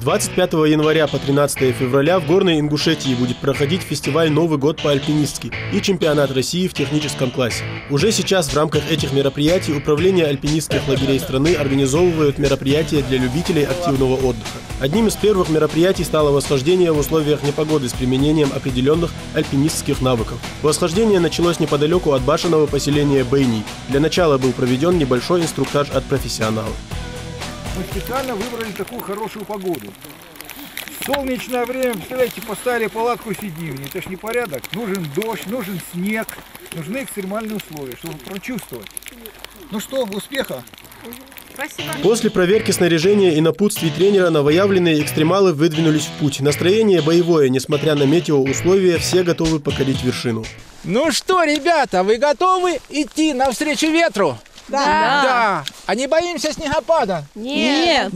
25 января по 13 февраля в горной Ингушетии будет проходить фестиваль «Новый год по-альпинистски» и чемпионат России в техническом классе. Уже сейчас в рамках этих мероприятий Управление альпинистских лагерей страны организовывают мероприятия для любителей активного отдыха. Одним из первых мероприятий стало восхождение в условиях непогоды с применением определенных альпинистских навыков. Восхождение началось неподалеку от башенного поселения Бейни. Для начала был проведен небольшой инструктаж от профессионалов. Мы специально выбрали такую хорошую погоду. Солнечное время, представляете, поставили палатку, сидим. Это ж не порядок. Нужен дождь, нужен снег, нужны экстремальные условия, чтобы прочувствовать. Ну что, успеха! Спасибо. После проверки снаряжения и напутствий тренера новоявленные экстремалы выдвинулись в путь. Настроение боевое, несмотря на метеоусловия, все готовы покорить вершину. Ну что, ребята, вы готовы идти навстречу ветру? Да. А не боимся снегопада? Нет.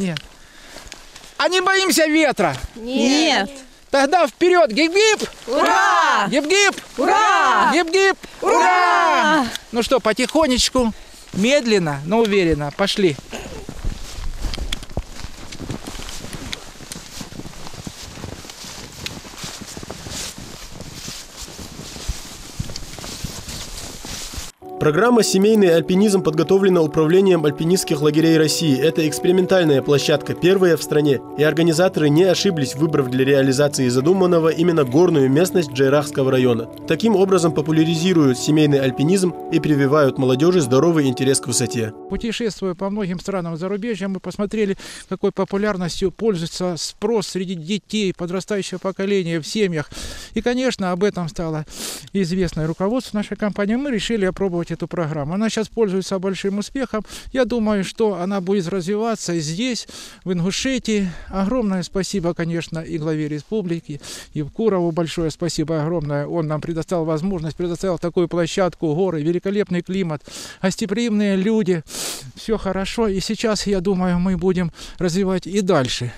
А не боимся ветра? Нет. Тогда вперед! Гип-гип! Ура! Гип-гип! Ура! Гип-гип! Ура! Ну что, потихонечку, медленно, но уверенно. Пошли. Программа «Семейный альпинизм» подготовлена Управлением альпинистских лагерей России. Это экспериментальная площадка, первая в стране. И организаторы не ошиблись, выбрав для реализации задуманного именно горную местность Джайрахского района. Таким образом популяризируют семейный альпинизм и прививают молодежи здоровый интерес к высоте. Путешествуя по многим странам зарубежья, мы посмотрели, какой популярностью пользуется спрос среди детей, подрастающего поколения в семьях. И, конечно, об этом стало известно руководству нашей компании. Мы решили опробовать эту программу. Она сейчас пользуется большим успехом. Я думаю, что она будет развиваться здесь, в Ингушетии. Огромное спасибо, конечно, и главе республики, Евкурову большое спасибо огромное. Он нам предоставил возможность, предоставил такую площадку, горы, великолепный климат, гостеприимные люди. Все хорошо. И сейчас, я думаю, мы будем развивать и дальше.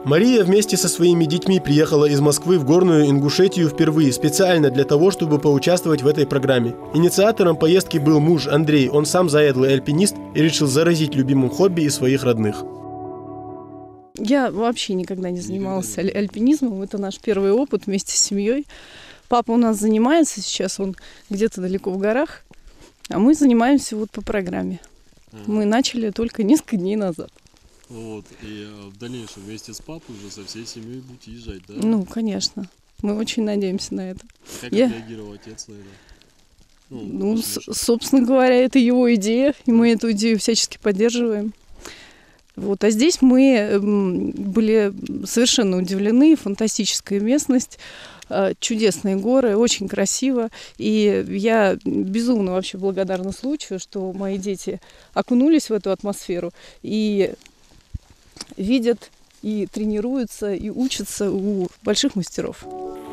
Мария вместе со своими детьми приехала из Москвы в горную Ингушетию впервые, специально для того, чтобы поучаствовать в этой программе. Инициатором поездки был муж Андрей, он сам заядлый альпинист и решил заразить любимым хобби и своих родных. Я вообще никогда не занималась альпинизмом, это наш первый опыт вместе с семьей. Папа у нас занимается сейчас, он где-то далеко в горах, а мы занимаемся вот по программе. Мы начали только несколько дней назад. Вот, и в дальнейшем вместе с папой уже со всей семьей будете езжать, да? Ну, конечно. Мы очень надеемся на это. Как отреагировал отец на это? Ну, собственно говоря, это его идея, и мы эту идею всячески поддерживаем. Вот, а здесь мы были совершенно удивлены. Фантастическая местность, чудесные горы, очень красиво. И я безумно вообще благодарна случаю, что мои дети окунулись в эту атмосферу и видят, и тренируются, и учатся у больших мастеров.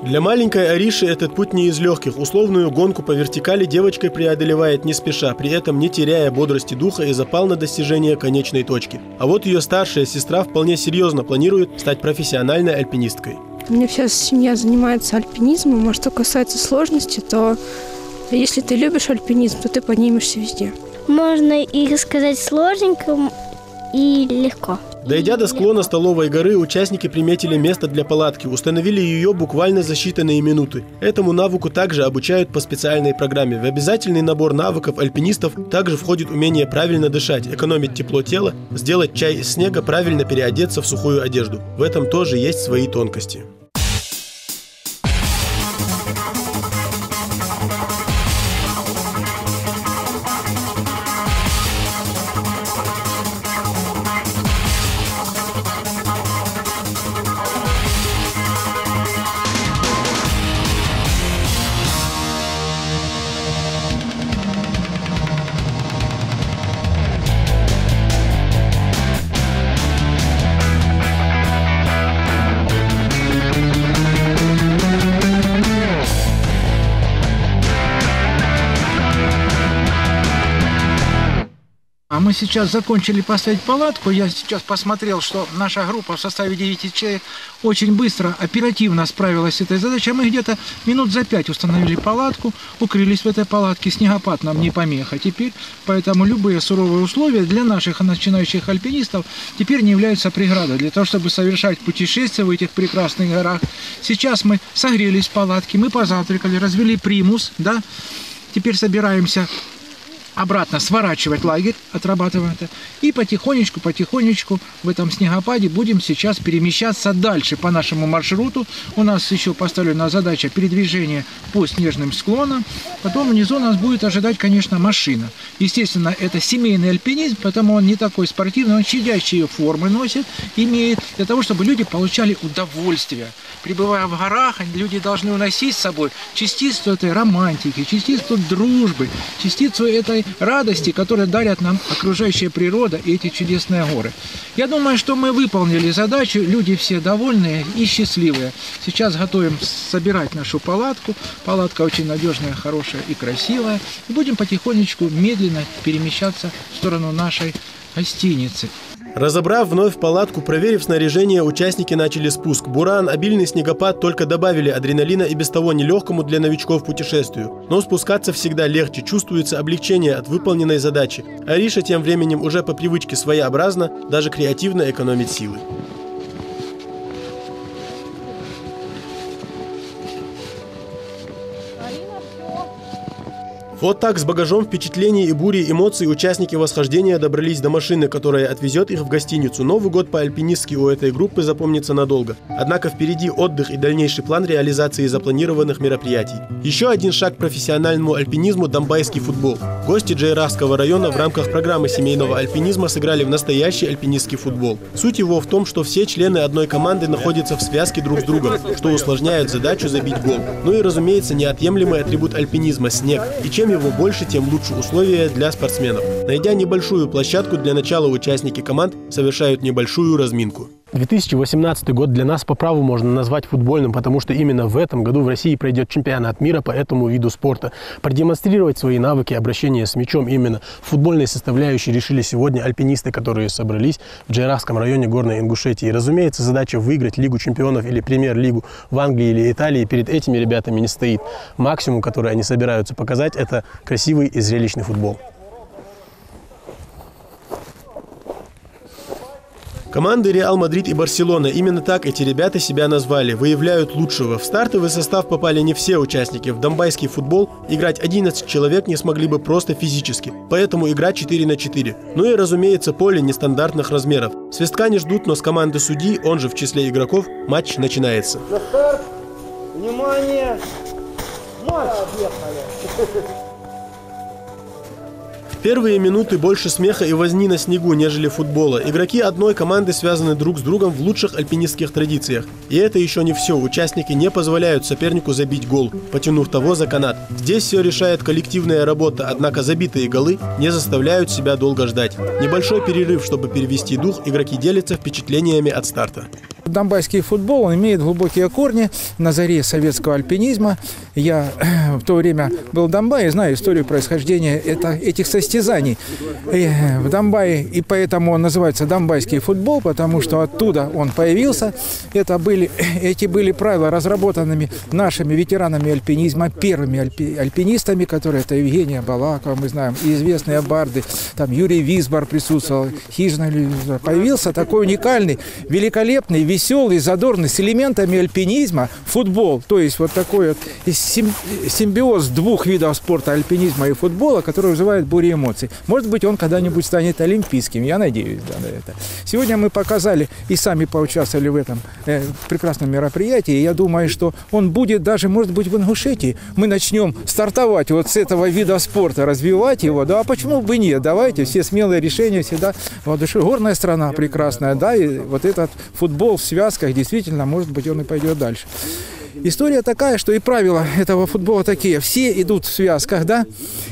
Для маленькой Ариши этот путь не из легких. Условную гонку по вертикали девочка преодолевает не спеша, при этом не теряя бодрости духа и запал на достижение конечной точки. А вот ее старшая сестра вполне серьезно планирует стать профессиональной альпинисткой. У меня вся семья занимается альпинизмом, а что касается сложности, то если ты любишь альпинизм, то ты поднимешься везде. Можно и сказать сложненько, и легко. Дойдя до склона Столовой горы, участники приметили место для палатки, установили ее буквально за считанные минуты. Этому навыку также обучают по специальной программе. В обязательный набор навыков альпинистов также входит умение правильно дышать, экономить тепло тела, сделать чай из снега, правильно переодеться в сухую одежду. В этом тоже есть свои тонкости. А мы сейчас закончили поставить палатку. Я сейчас посмотрел, что наша группа в составе 9 человек очень быстро, оперативно справилась с этой задачей. Мы где-то минут за 5 установили палатку, укрылись в этой палатке. Снегопад нам не помеха теперь. Поэтому любые суровые условия для наших начинающих альпинистов теперь не являются преградой для того, чтобы совершать путешествия в этих прекрасных горах. Сейчас мы согрелись в палатке, мы позавтракали, развели примус, да. Теперь собираемся обратно сворачивать лагерь, отрабатываем это, и потихонечку в этом снегопаде будем сейчас перемещаться дальше по нашему маршруту. У нас еще поставлена задача передвижения по снежным склонам. Потом внизу нас будет ожидать, конечно, машина. Естественно, это семейный альпинизм, поэтому он не такой спортивный, он щадящие формы носит, имеет, для того, чтобы люди получали удовольствие. Пребывая в горах, люди должны уносить с собой частицу этой романтики, частицу дружбы, частицу этой радости, которые дарят нам окружающая природа и эти чудесные горы. Я думаю, что мы выполнили задачу, люди все довольные и счастливые. Сейчас готовим собирать нашу палатку. Палатка очень надежная, хорошая и красивая. И будем потихонечку, медленно перемещаться в сторону нашей гостиницы. Разобрав вновь палатку, проверив снаряжение, участники начали спуск. Буран, обильный снегопад только добавили адреналина и без того нелегкому для новичков путешествию. Но спускаться всегда легче, чувствуется облегчение от выполненной задачи. Ариша тем временем уже по привычке своеобразно, даже креативно экономит силы. Вот так с багажом впечатлений и бурей эмоций участники восхождения добрались до машины, которая отвезет их в гостиницу. Новый год по-альпинистски у этой группы запомнится надолго. Однако впереди отдых и дальнейший план реализации запланированных мероприятий. Еще один шаг к профессиональному альпинизму – домбайский футбол. Гости Джейрахского района в рамках программы семейного альпинизма сыграли в настоящий альпинистский футбол. Суть его в том, что все члены одной команды находятся в связке друг с другом, что усложняет задачу забить гол. Ну и, разумеется, неотъемлемый атрибут альпинизма – снег. И чем его больше, тем лучше условия для спортсменов. Найдя небольшую площадку, для начала участники команд совершают небольшую разминку. 2018 год для нас по праву можно назвать футбольным, потому что именно в этом году в России пройдет чемпионат мира по этому виду спорта. Продемонстрировать свои навыки обращения с мячом именно в футбольной составляющей решили сегодня альпинисты, которые собрались в Джейрахском районе Горной Ингушетии. И, разумеется, задача выиграть Лигу чемпионов или Премьер-лигу в Англии или Италии перед этими ребятами не стоит. Максимум, который они собираются показать, это красивый и зрелищный футбол. Команды Реал Мадрид и Барселона, именно так эти ребята себя назвали, выявляют лучшего. В стартовый состав попали не все участники. В домбайский футбол играть 11 человек не смогли бы просто физически, поэтому игра 4 на 4. Ну и, разумеется, поле нестандартных размеров. Свистка не ждут, но с команды судьи, он же в числе игроков, матч начинается. На старт! Внимание! Матч! Поехали! Первые минуты больше смеха и возни на снегу, нежели футбола. Игроки одной команды связаны друг с другом в лучших альпинистских традициях. И это еще не все. Участники не позволяют сопернику забить гол, потянув того за канат. Здесь все решает коллективная работа, однако забитые голы не заставляют себя долго ждать. Небольшой перерыв, чтобы перевести дух, игроки делятся впечатлениями от старта. Домбайский футбол, он имеет глубокие корни на заре советского альпинизма. Я в то время был в Домбае, знаю историю происхождения этих состязаний в Домбае, и поэтому он называется домбайский футбол, потому что оттуда он появился. Эти были правила, разработанными нашими ветеранами альпинизма, первыми альпинистами, которые это Евгения Балакова, мы знаем, и известные барды, там Юрий Висбор присутствовал, Хижина. Появился такой уникальный, великолепный, веселый, задорный, с элементами альпинизма футбол. То есть вот такой вот симбиоз двух видов спорта, альпинизма и футбола, который вызывает бурю эмоций. Может быть, он когда-нибудь станет олимпийским, я надеюсь на это. Сегодня мы показали и сами поучаствовали в этом прекрасном мероприятии. Я думаю, что он будет даже, может быть, в Ингушетии. Мы начнем стартовать вот с этого вида спорта, развивать его. Да, а почему бы нет? Давайте, все смелые решения всегда воодушевляют. Горная страна прекрасная, да, и вот этот футбол в связках, действительно, может быть, он и пойдет дальше. История такая, что и правила этого футбола такие. Все идут в связках, да?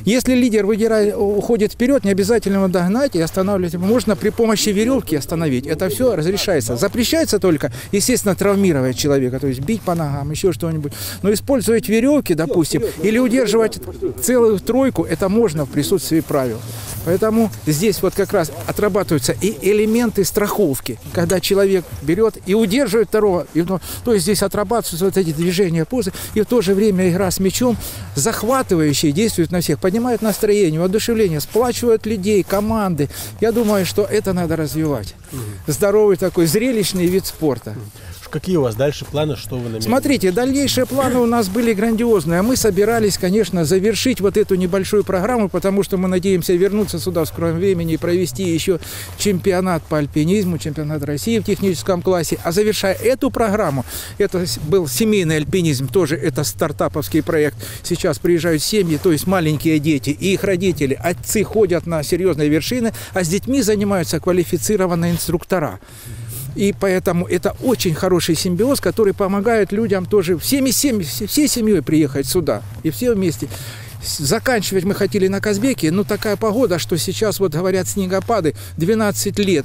Если лидер уходит вперед, не обязательно его догнать и останавливать. Можно при помощи веревки остановить. Это все разрешается. Запрещается только, естественно, травмировать человека, то есть бить по ногам, еще что-нибудь. Но использовать веревки, допустим, или удерживать целую тройку, это можно в присутствии правил. Поэтому здесь вот как раз отрабатываются и элементы страховки, когда человек берет и удерживает второго. То есть здесь отрабатываются вот эти движения позы, и в то же время игра с мячом, захватывающие, действует на всех, поднимает настроение, воодушевление, сплачивают людей, команды. Я думаю, что это надо развивать. Здоровый такой зрелищный вид спорта. Какие у вас дальше планы, что вы намерены? Смотрите, дальнейшие планы у нас были грандиозные, а мы собирались, конечно, завершить вот эту небольшую программу, потому что мы надеемся вернуться сюда в скором времени и провести еще чемпионат по альпинизму, чемпионат России в техническом классе. А завершая эту программу, это был семейный альпинизм, тоже это стартаповский проект. Сейчас приезжают семьи, то есть маленькие дети и их родители, отцы ходят на серьезные вершины, а с детьми занимаются квалифицированные инструктора. И поэтому это очень хороший симбиоз, который помогает людям тоже всей семьей приехать сюда. И все вместе. Заканчивать мы хотели на Казбеке, но такая погода, что сейчас вот говорят снегопады, 12 лет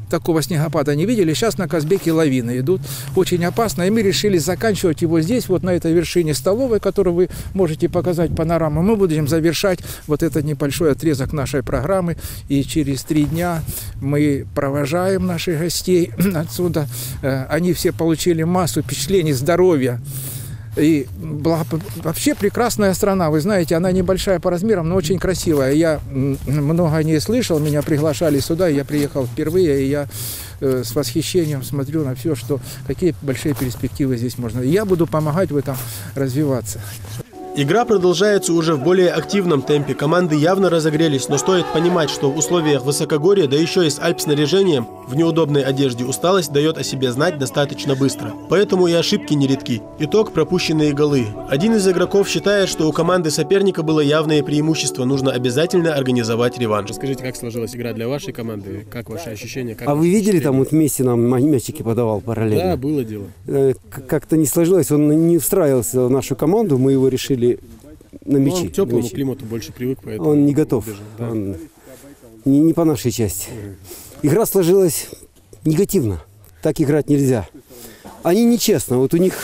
такого снегопада не видели. Сейчас на Казбеке лавины идут, очень опасно. И мы решили заканчивать его здесь, вот на этой вершине столовой, которую вы можете показать панораму. Мы будем завершать вот этот небольшой отрезок нашей программы. И через 3 дня мы провожаем наших гостей отсюда. Они все получили массу впечатлений, здоровья. И вообще прекрасная страна, вы знаете, она небольшая по размерам, но очень красивая. Я много о ней слышал, меня приглашали сюда, я приехал впервые, и я с восхищением смотрю на все, что какие большие перспективы здесь можно. И я буду помогать в этом развиваться. Игра продолжается уже в более активном темпе. Команды явно разогрелись, но стоит понимать, что в условиях высокогорья, да еще и с альп-снаряжением, в неудобной одежде, усталость дает о себе знать достаточно быстро. Поэтому и ошибки нередки. Итог – пропущенные голы. Один из игроков считает, что у команды соперника было явное преимущество. Нужно обязательно организовать реванш. Скажите, как сложилась игра для вашей команды? Как ваши ощущения? Как вы видели, там вот Месси нам мячики подавал параллельно? Да, было дело. Как-то не сложилось, он не встраивался в нашу команду, мы его решили на мячи. Он к теплому климату больше привык, поэтому он не готов. Да. Он не по нашей части. Игра сложилась негативно. Так играть нельзя. Они нечестно. Вот у них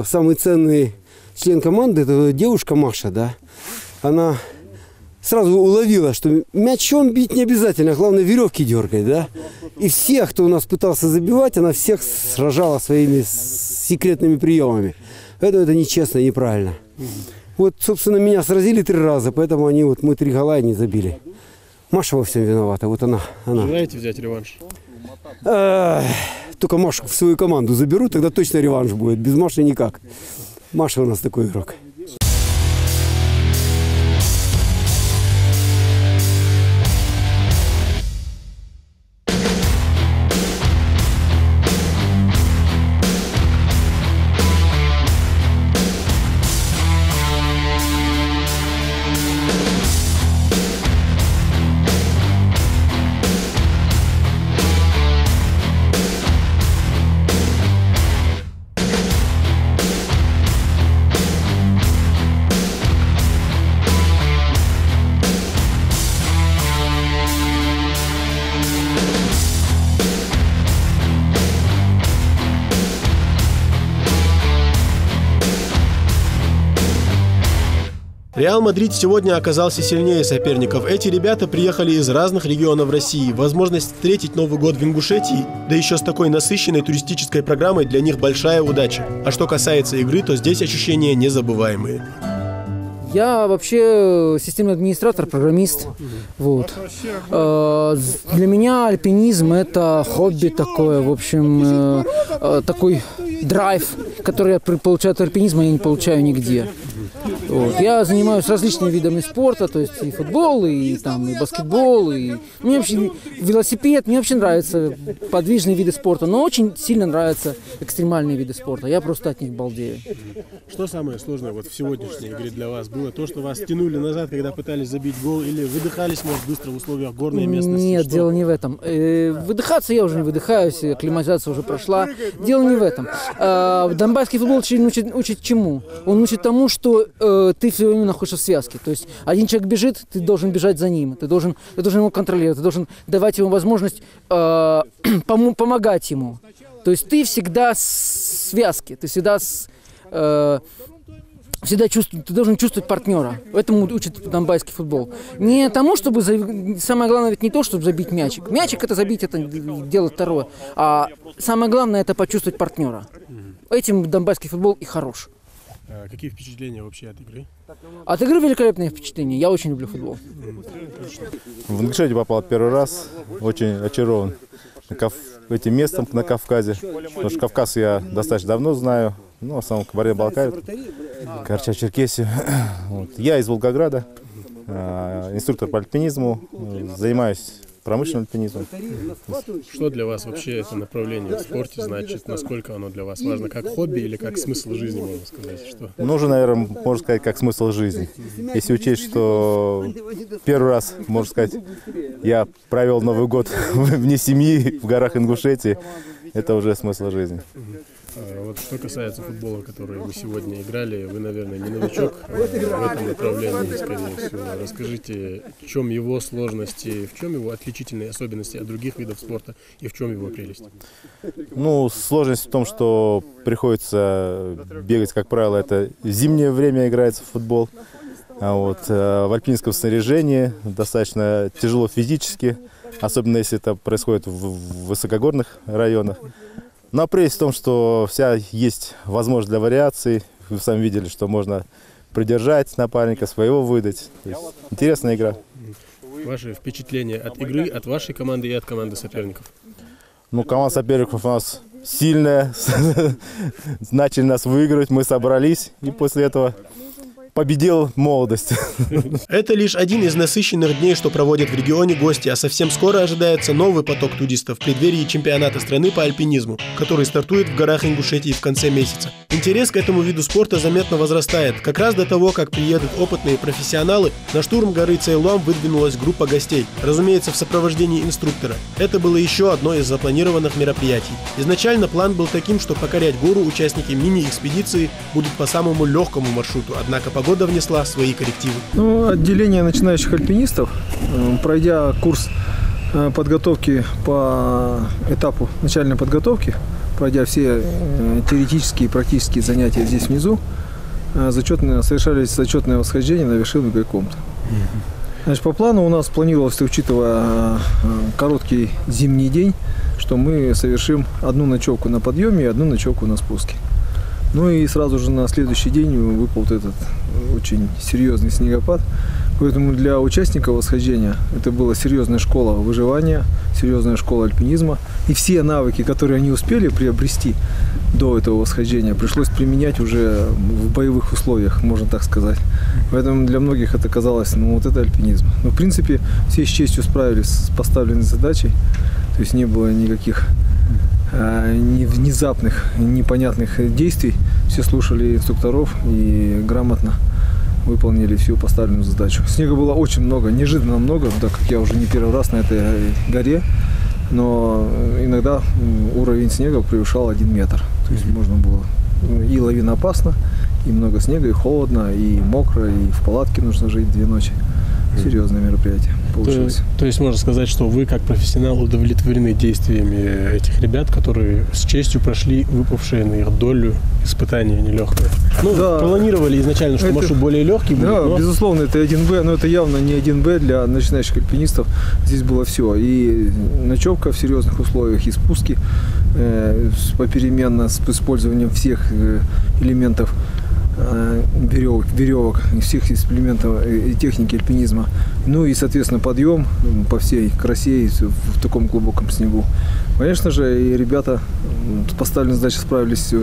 самый ценный член команды, это девушка Маша, да. Она сразу уловила, что мячом бить не обязательно, главное веревки дергать, да. И всех, кто у нас пытался забивать, она всех сражала своими секретными приемами. Это нечестно и неправильно. Вот, собственно, меня сразили 3 раза, поэтому мы 3 гола и не забили. Маша во всем виновата, вот она. Желаете взять реванш? Только Машу в свою команду заберу, тогда точно реванш будет. Без Маши никак. Маша у нас такой игрок. Реал Мадрид сегодня оказался сильнее соперников. Эти ребята приехали из разных регионов России. Возможность встретить Новый год в Ингушетии, да еще с такой насыщенной туристической программой, для них большая удача. А что касается игры, то здесь ощущения незабываемые. Я вообще системный администратор, программист. Вот. Для меня альпинизм – это хобби такое, в общем, такой драйв, который я получаю от альпинизма, я не получаю нигде. Вот. Я занимаюсь различными видами спорта, то есть и футбол, и баскетбол, и мне вообще велосипед, мне вообще нравятся подвижные виды спорта, но очень сильно нравятся экстремальные виды спорта. Я просто от них балдею. Что самое сложное в сегодняшней игре для вас было? То, что вас тянули назад, когда пытались забить гол, или выдыхались, может, быстро в условиях горной местности? Нет, дело не в этом. Выдыхаться я уже не выдыхаюсь, акклиматизация уже прошла. Дело не в этом. Донбасский футбол учит чему? Он учит тому, что ты все время находишься в связке. То есть один человек бежит, ты должен бежать за ним, ты должен его контролировать, ты должен давать ему возможность помогать ему. То есть ты всегда в связке, ты всегда ты должен чувствовать партнера. Этому учит донбасский футбол. Не тому, чтобы... Самое главное ведь не то, чтобы забить мячик. Мячик это забить, это дело второе. А самое главное это почувствовать партнера. Этим донбасский футбол и хорош. Какие впечатления вообще от игры? От игры великолепные впечатления. Я очень люблю футбол. В Ингушетию попал первый раз. Очень очарован этим местом на Кавказе. Потому что Кавказ я достаточно давно знаю. Ну, в основном Кабардино-Балкарию, Карачаево-Черкесию. Вот. Я из Волгограда, инструктор по альпинизму, занимаюсь промышленным альпинизмом. Что для вас вообще это направление в спорте значит? Насколько оно для вас важно? Как хобби или как смысл жизни, можно сказать? Что? Нужно, наверное, можно сказать, как смысл жизни. Если учесть, что первый раз, можно сказать, я провел Новый год вне семьи в горах Ингушетии, это уже смысл жизни. Вот что касается футбола, который вы сегодня играли, вы, наверное, не новичок в этом направлении, скорее всего. Расскажите, в чем его сложности, в чем его отличительные особенности от других видов спорта и в чем его прелесть? Ну, сложность в том, что приходится бегать, как правило, это в зимнее время играется в футбол. А вот в альпинистском снаряжении достаточно тяжело физически, особенно если это происходит в высокогорных районах. Но прелесть в том, что есть возможность для вариаций. Вы сами видели, что можно придержать напарника, своего выдать. Интересная игра. Ваши впечатления от игры, от вашей команды и от команды соперников? Ну, команда соперников у нас сильная. Начали нас выигрывать, мы собрались. И после этого победил молодость. Это лишь один из насыщенных дней, что проводят в регионе гости, а совсем скоро ожидается новый поток туристов в преддверии чемпионата страны по альпинизму, который стартует в горах Ингушетии в конце месяца. Интерес к этому виду спорта заметно возрастает. Как раз до того, как приедут опытные профессионалы, на штурм горы Цейлом выдвинулась группа гостей, разумеется, в сопровождении инструктора. Это было еще одно из запланированных мероприятий. Изначально план был таким, что покорять гору участники мини-экспедиции будут по самому легкому маршруту, однако погода внесла свои коррективы. Отделение начинающих альпинистов, пройдя курс подготовки по этапу начальной подготовки, пройдя все теоретические и практические занятия здесь внизу, совершались зачетные восхождения на вершину Гайкомта. Значит, по плану у нас планировалось, учитывая короткий зимний день, что мы совершим одну ночевку на подъеме и одну ночевку на спуске. Ну и сразу же на следующий день выпал этот очень серьезный снегопад. Поэтому для участников восхождения это была серьезная школа выживания, серьезная школа альпинизма. И все навыки, которые они успели приобрести до этого восхождения, пришлось применять уже в боевых условиях, можно так сказать. Поэтому для многих это казалось, вот это альпинизм. Но в принципе все с честью справились с поставленной задачей. То есть не было никаких внезапных, непонятных действий. Все слушали инструкторов и грамотно выполнили всю поставленную задачу. Снега было очень много, неожиданно много, так как я уже не первый раз на этой горе, но иногда уровень снега превышал 1 метр. То есть можно было, и лавина опасна, и много снега, и холодно, и мокро, и в палатке нужно жить 2 ночи. Серьезное мероприятие получилось. То есть можно сказать, что вы как профессионал удовлетворены действиями этих ребят, которые с честью прошли выпавшие на их долю испытания нелегкое. Ну, да, планировали изначально, что маршрут более легкий будет. Да, безусловно, это 1Б, но это явно не 1Б для начинающих альпинистов. Здесь было все. И ночевка в серьезных условиях, и спуски попеременно с использованием всех элементов веревок, всех элементов и техники альпинизма. Ну и, соответственно, подъем по всей красе в таком глубоком снегу. Конечно же, и ребята с поставленной задачей справились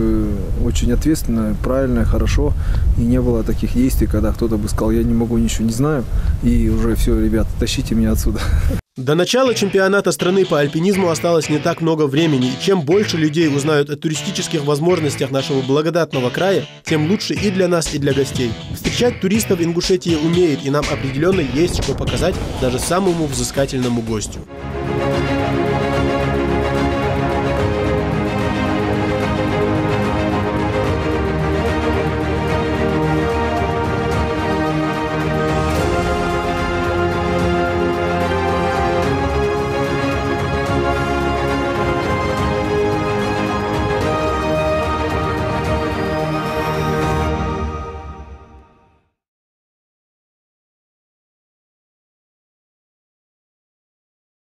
очень ответственно, правильно, хорошо. И не было таких действий, когда кто-то бы сказал: я не могу, ничего не знаю, и уже все, ребята, тащите меня отсюда. До начала чемпионата страны по альпинизму осталось не так много времени, и чем больше людей узнают о туристических возможностях нашего благодатного края, тем лучше и для нас, и для гостей. Встречать туристов Ингушетия умеет, и нам определенно есть что показать даже самому взыскательному гостю.